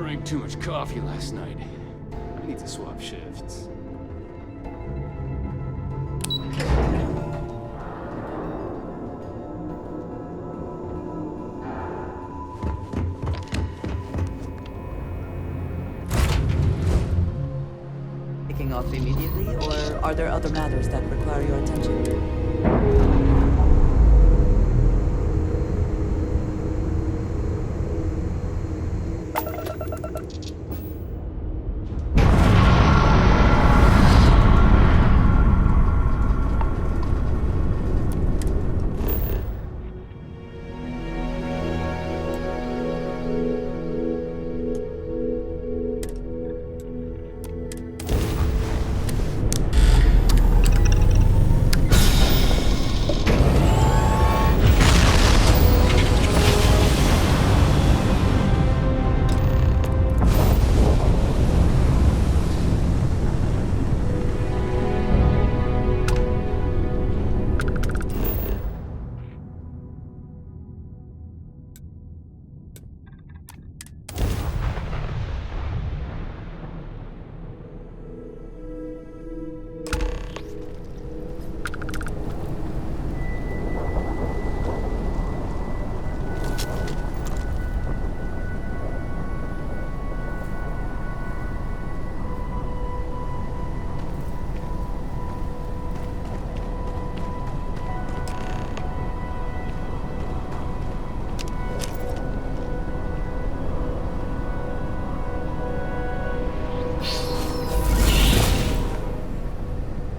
drank too much coffee last night. I need to swap shifts. Picking off immediately, or are there other matters that require your attention?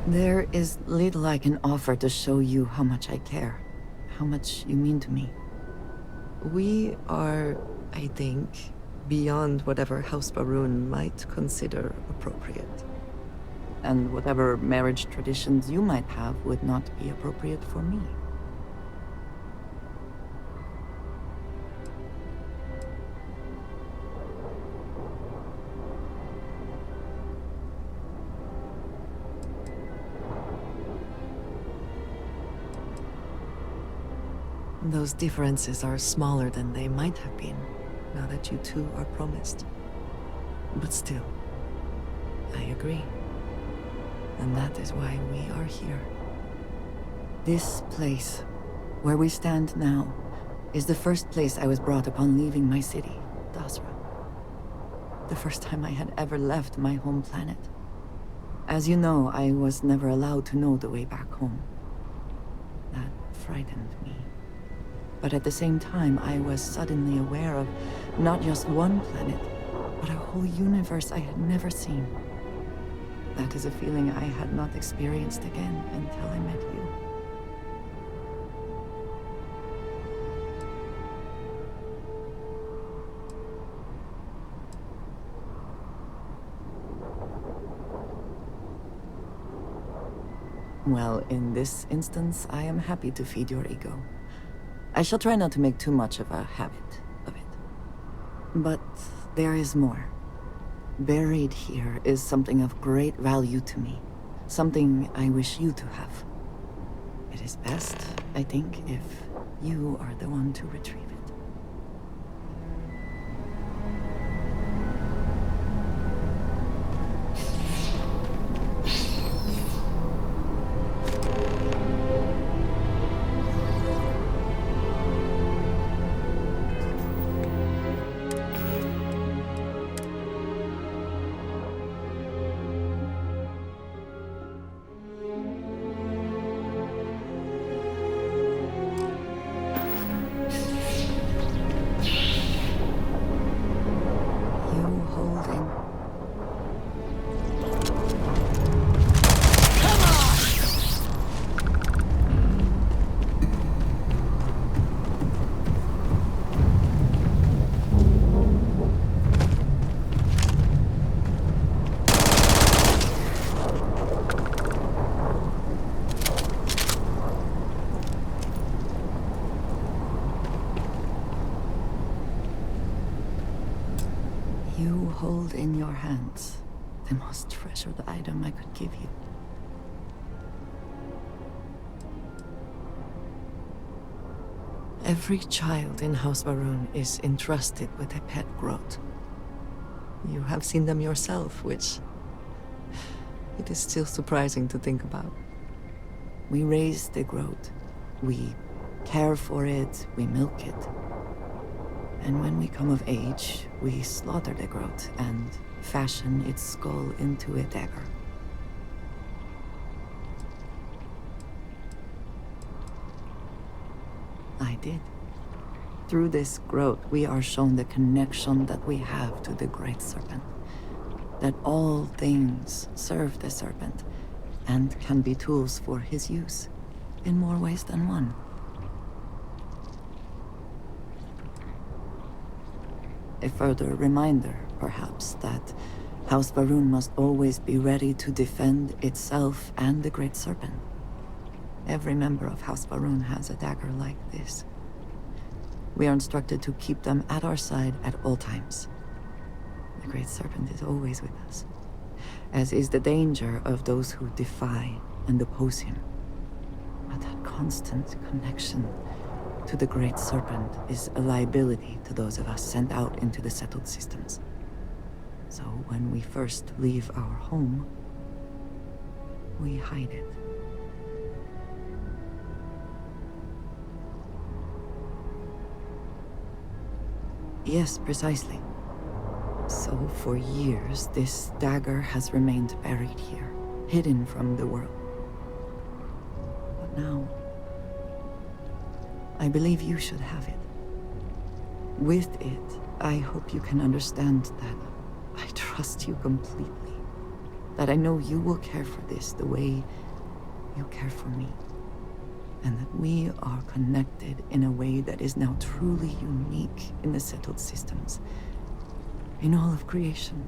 There is little I can offer to show you how much I care, how much you mean to me. We are, I think, beyond whatever House Baroon might consider appropriate. And whatever marriage traditions you might have would not be appropriate for me. Those differences are smaller than they might have been, now that you two are promised. But still, I agree. And that is why we are here. This place, where we stand now, is the first place I was brought upon leaving my city, Dasra. The first time I had ever left my home planet. As you know, I was never allowed to know the way back home. That frightened me. But at the same time, I was suddenly aware of not just one planet, but a whole universe I had never seen. That is a feeling I had not experienced again until I met you. Well, in this instance, I am happy to feed your ego. I shall try not to make too much of a habit of it. But there is more. Buried here is something of great value to me. Something I wish you to have. It is best, I think, if you are the one to retrieve it. You hold in your hands the most treasured item I could give you. Every child in House Baroon is entrusted with a pet growth. You have seen them yourself, which it is still surprising to think about. We raise the growth. We care for it, we milk it. And when we come of age, we slaughter the growth and fashion its skull into a dagger. I did. Through this growth, we are shown the connection that we have to the Great Serpent. That all things serve the Serpent, and can be tools for his use, in more ways than one. A further reminder, perhaps, that House Varun must always be ready to defend itself and the Great Serpent. Every member of House Varun has a dagger like this. We are instructed to keep them at our side at all times. The Great Serpent is always with us, as is the danger of those who defy and oppose him. But that constant connection to the Great Serpent is a liability to those of us sent out into the settled systems. So when we first leave our home, we hide it. Yes, precisely. So for years, this dagger has remained buried here, hidden from the world. But now, I believe you should have it. With it, I hope you can understand that I trust you completely. That I know you will care for this the way you care for me. And that we are connected in a way that is now truly unique in the settled systems. In all of creation,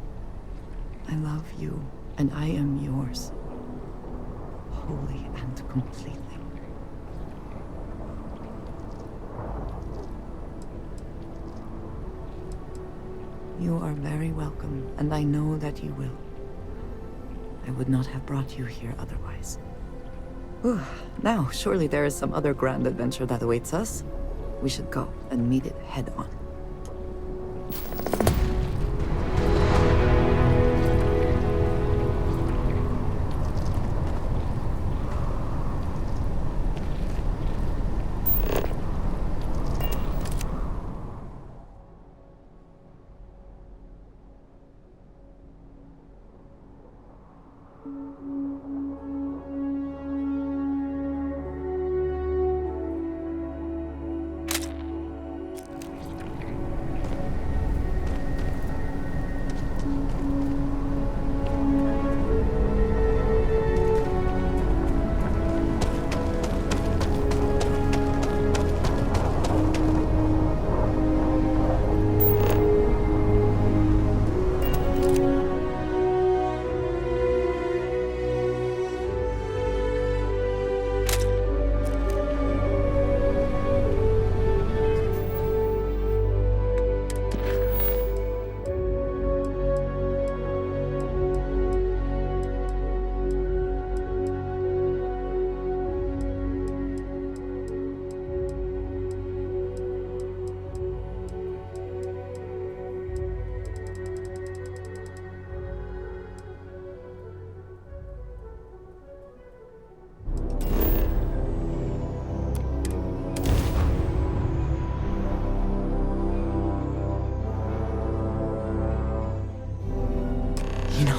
I love you, and I am yours. Wholly and completely. You are very welcome, and I know that you will. I would not have brought you here otherwise. Whew. Now, surely there is some other grand adventure that awaits us. We should go and meet it head on.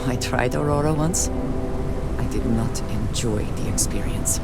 I tried Aurora once. I did not enjoy the experience.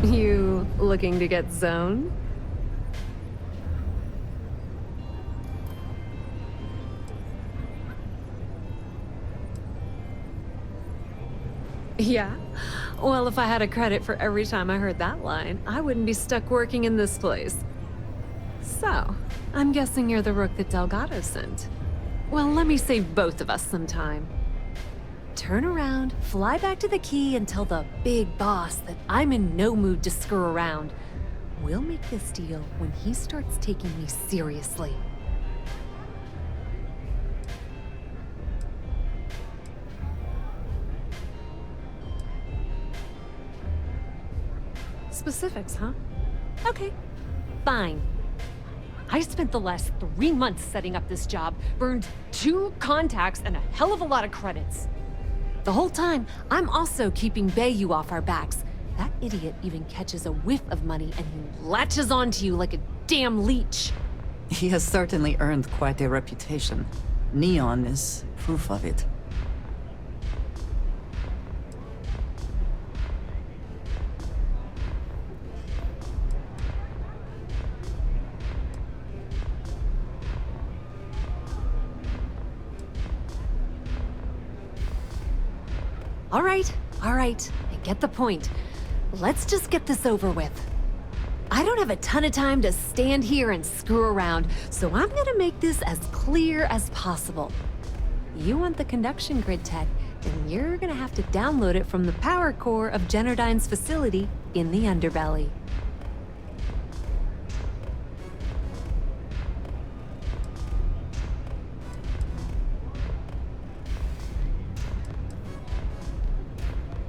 You looking to get zoned? Yeah? Well, if I had a credit for every time I heard that line, I wouldn't be stuck working in this place. So, I'm guessing you're the rook that Delgado sent. Well, let me save both of us some time. Turn around, fly back to the key, and tell the big boss that I'm in no mood to screw around. We'll make this deal when he starts taking me seriously. Specifics, huh? Okay, fine. I spent the last 3 months setting up this job, burned 2 contacts and a hell of a lot of credits. The whole time, I'm also keeping Bayou off our backs. That idiot even catches a whiff of money and he latches onto you like a damn leech. He has certainly earned quite a reputation. Neon is proof of it. All right, I get the point. Let's just get this over with. I don't have a ton of time to stand here and screw around, so I'm gonna make this as clear as possible. You want the conduction grid tech, then you're gonna have to download it from the power core of Generdyne's facility in the underbelly.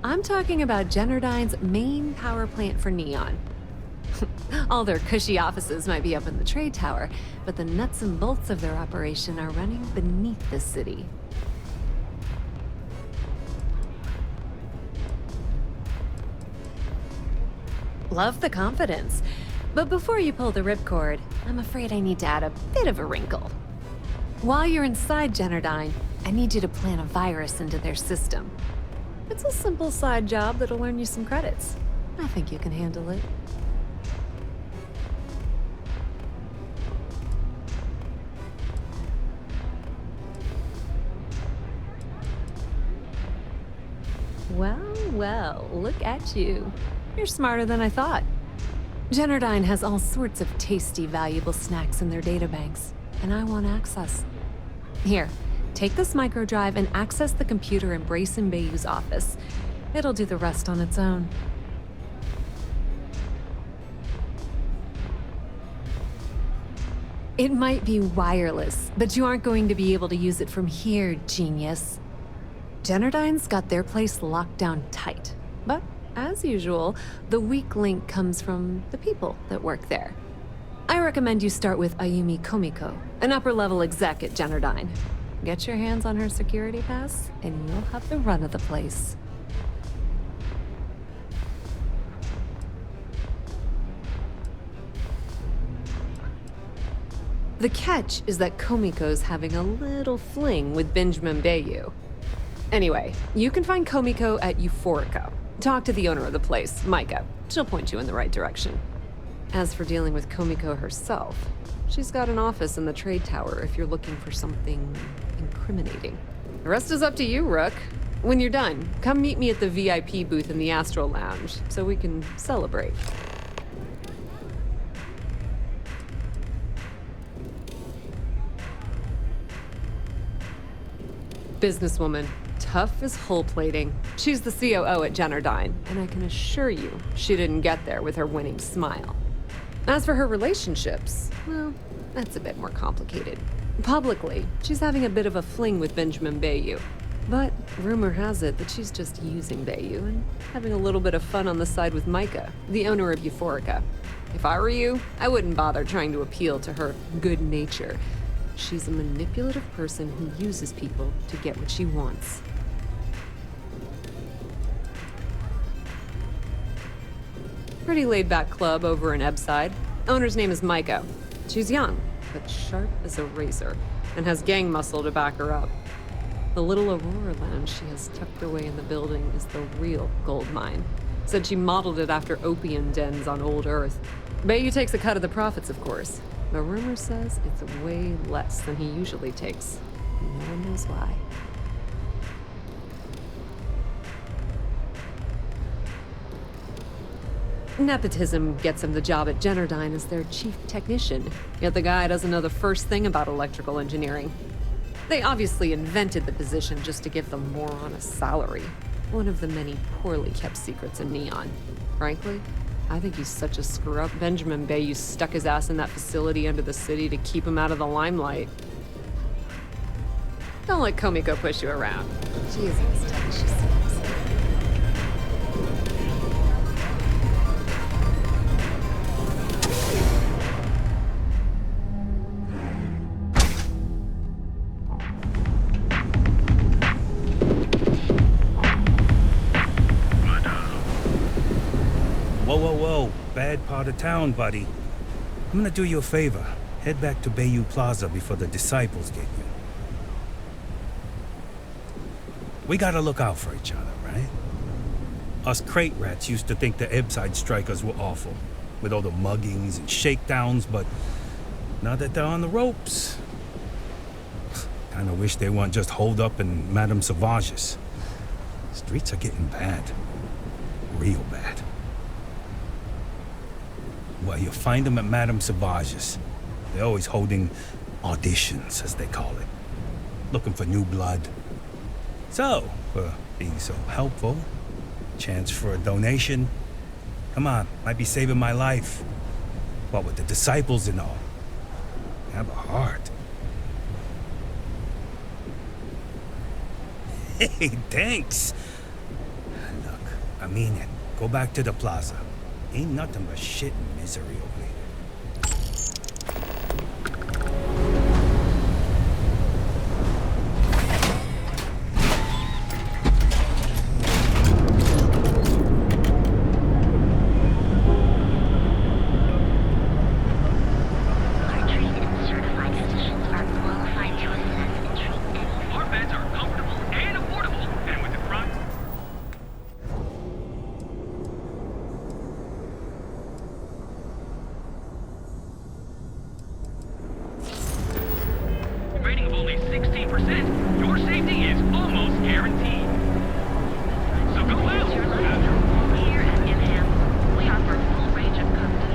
I'm talking about Generdyne's main power plant for Neon. All their cushy offices might be up in the trade tower, but the nuts and bolts of their operation are running beneath the city. Love the confidence. But before you pull the ripcord, I'm afraid I need to add a bit of a wrinkle. While you're inside Generdyne, I need you to plant a virus into their system. It's a simple side job that'll earn you some credits. I think you can handle it. Well, look at you. You're smarter than I thought. Generdyne has all sorts of tasty, valuable snacks in their databanks, and I want access. Here. Take this microdrive and access the computer in Brace and Bayou's office. It'll do the rest on its own. It might be wireless, but you aren't going to be able to use it from here, genius. Generdyne's got their place locked down tight. But, as usual, the weak link comes from the people that work there. I recommend you start with Ayumi Komiko, an upper-level exec at Generdyne. Get your hands on her security pass, and you'll have the run of the place. The catch is that Komiko's having a little fling with Benjamin Bayou. Anyway, you can find Komiko at Euphorica. Talk to the owner of the place, Micah. She'll point you in the right direction. As for dealing with Komiko herself, she's got an office in the trade tower if you're looking for something incriminating. The rest is up to you, Rook. When you're done, come meet me at the VIP booth in the Astral Lounge so we can celebrate. Businesswoman, tough as hull plating. She's the COO at Generdyne, and I can assure you she didn't get there with her winning smile. As for her relationships, well, that's a bit more complicated. Publicly, she's having a bit of a fling with Benjamin Bayou. But rumor has it that she's just using Bayou and having a little bit of fun on the side with Micah, the owner of Euphorica. If I were you, I wouldn't bother trying to appeal to her good nature. She's a manipulative person who uses people to get what she wants. Pretty laid-back club over in Ebside. Owner's name is Micah. She's young, but sharp as a razor, and has gang muscle to back her up. The little Aurora lounge she has tucked away in the building is the real gold mine. Said she modeled it after opium dens on old Earth. Bayou takes a cut of the profits, of course. But rumor says it's way less than he usually takes. And no one knows why. Nepotism gets him the job at Generdyne as their chief technician, yet the guy doesn't know the first thing about electrical engineering. They obviously invented the position just to give the moron a salary. One of the many poorly kept secrets in Neon. Frankly, I think he's such a screw-up Benjamin Bayou stuck his ass in that facility under the city to keep him out of the limelight. Don't let Komiko push you around. She isn't as tough as she seems. Whoa. Bad part of town, buddy. I'm gonna do you a favor. Head back to Bayou Plaza before the disciples get you. We gotta look out for each other, right? Us crate rats used to think the Ebbside strikers were awful, with all the muggings and shakedowns, but now that they're on the ropes, kinda wish they weren't just holed up in Madame Sauvage's. Streets are getting bad. Real bad. Well, you'll find them at Madame Sauvage's. They're always holding auditions, as they call it. Looking for new blood. So, being so helpful, chance for a donation. Come on, might be saving my life. What with the disciples and all. Have a heart. Hey, thanks. Look, I mean it. Go back to the plaza. Ain't nothing but shit and misery over here. Rating of only 16%, your safety is almost guaranteed. So go out. Here at Inham, we offer a full range of custom.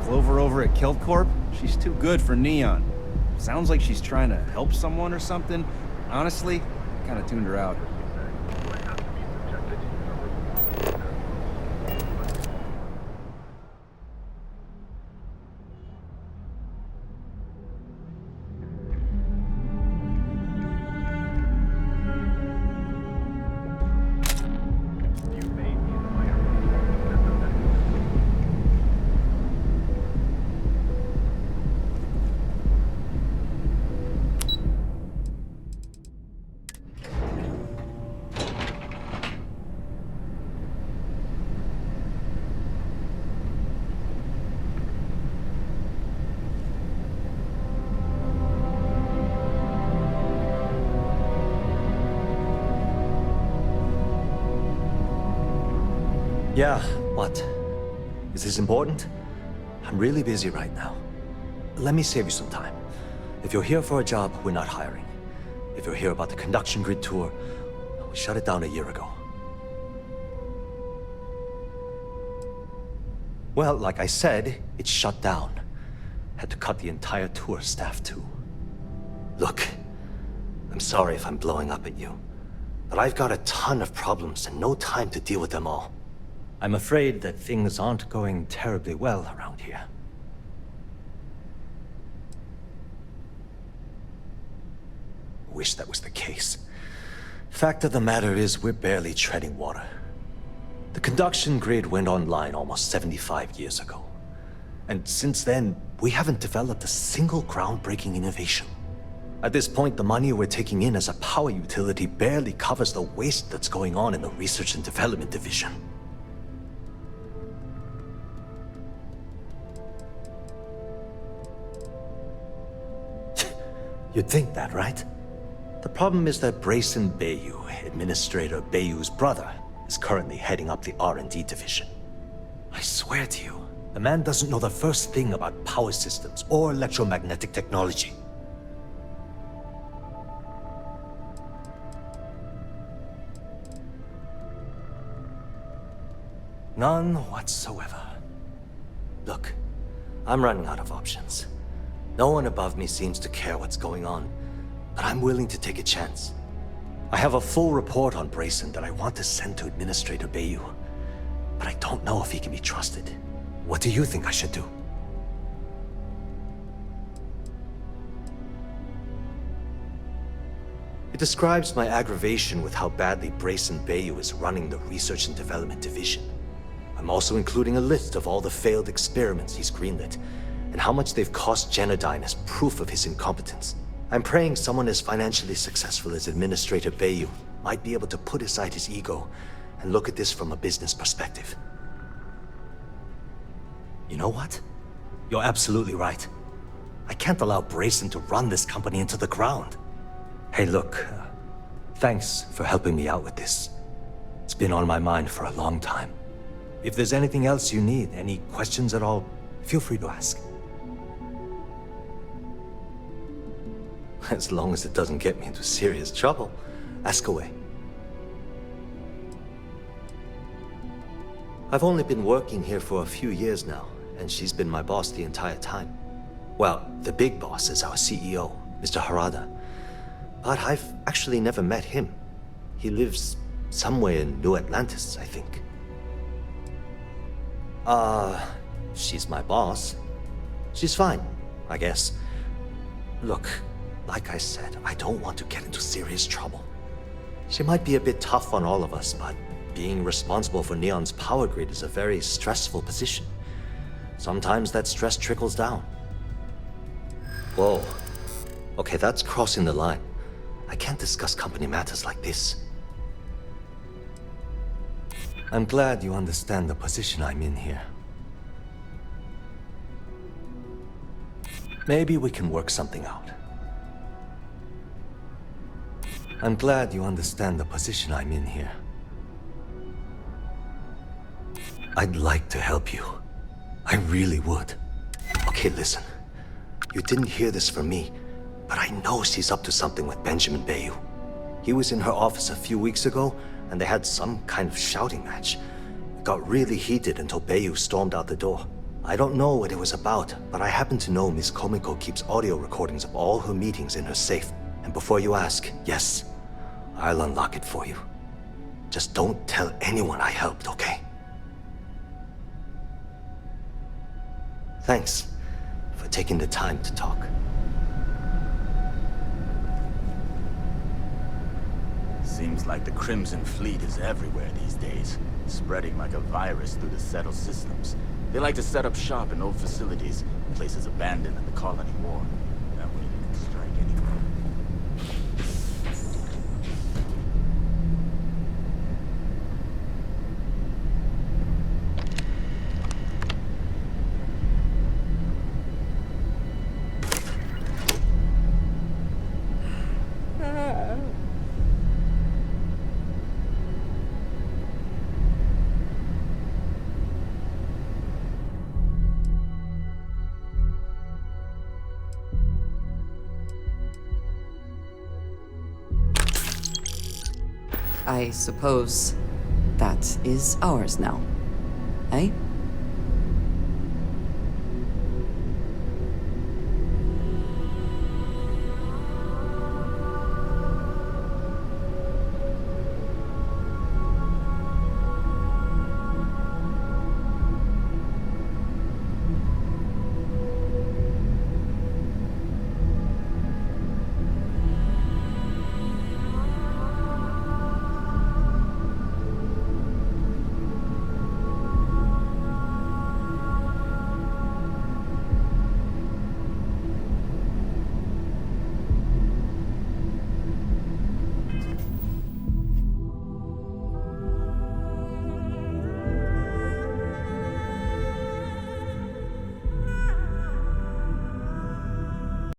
Clover over at Kilt Corp? She's too good for Neon. Sounds like she's trying to help someone or something. Honestly, kinda tuned her out. Yeah, what? Is this important? I'm really busy right now. Let me save you some time. If you're here for a job, we're not hiring. If you're here about the conduction grid tour, we shut it down a year ago. Well, like I said, it's shut down. Had to cut the entire tour staff too. Look, I'm sorry if I'm blowing up at you, but I've got a ton of problems and no time to deal with them all. I'm afraid that things aren't going terribly well around here. Wish that was the case. Fact of the matter is, we're barely treading water. The conduction grid went online almost 75 years ago. And since then, we haven't developed a single groundbreaking innovation. At this point, the money we're taking in as a power utility barely covers the waste that's going on in the research and development division. You'd think that, right? The problem is that Brayson Bayou, Administrator Bayou's brother, is currently heading up the R&D division. I swear to you, the man doesn't know the first thing about power systems or electromagnetic technology. None whatsoever. Look, I'm running out of options. No one above me seems to care what's going on, but I'm willing to take a chance. I have a full report on Brayson that I want to send to Administrator Bayou, but I don't know if he can be trusted. What do you think I should do? It describes my aggravation with how badly Brayson Bayou is running the Research and Development Division. I'm also including a list of all the failed experiments he's greenlit, and how much they've cost Genodyne as proof of his incompetence. I'm praying someone as financially successful as Administrator Bayou might be able to put aside his ego and look at this from a business perspective. You know what? You're absolutely right. I can't allow Brayson to run this company into the ground. Hey, look, thanks for helping me out with this. It's been on my mind for a long time. If there's anything else you need, any questions at all, feel free to ask. As long as it doesn't get me into serious trouble, ask away. I've only been working here for a few years now, and she's been my boss the entire time. Well, the big boss is our CEO, Mr. Harada. But I've actually never met him. He lives somewhere in New Atlantis, I think. She's my boss. She's fine, I guess. Look, like I said, I don't want to get into serious trouble. She might be a bit tough on all of us, but being responsible for Neon's power grid is a very stressful position. Sometimes that stress trickles down. Whoa. Okay, that's crossing the line. I can't discuss company matters like this. I'm glad you understand the position I'm in here. Maybe we can work something out. I'm glad you understand the position I'm in here. I'd like to help you. I really would. Okay, listen. You didn't hear this from me, but I know she's up to something with Benjamin Bayou. He was in her office a few weeks ago, and they had some kind of shouting match. It got really heated until Bayou stormed out the door. I don't know what it was about, but I happen to know Miss Komiko keeps audio recordings of all her meetings in her safe. And before you ask, yes, I'll unlock it for you. Just don't tell anyone I helped, okay? Thanks for taking the time to talk. Seems like the Crimson Fleet is everywhere these days, spreading like a virus through the settled systems. They like to set up shop in old facilities, places abandoned in the colony war. That way they can strike anywhere. I suppose that is ours now, eh?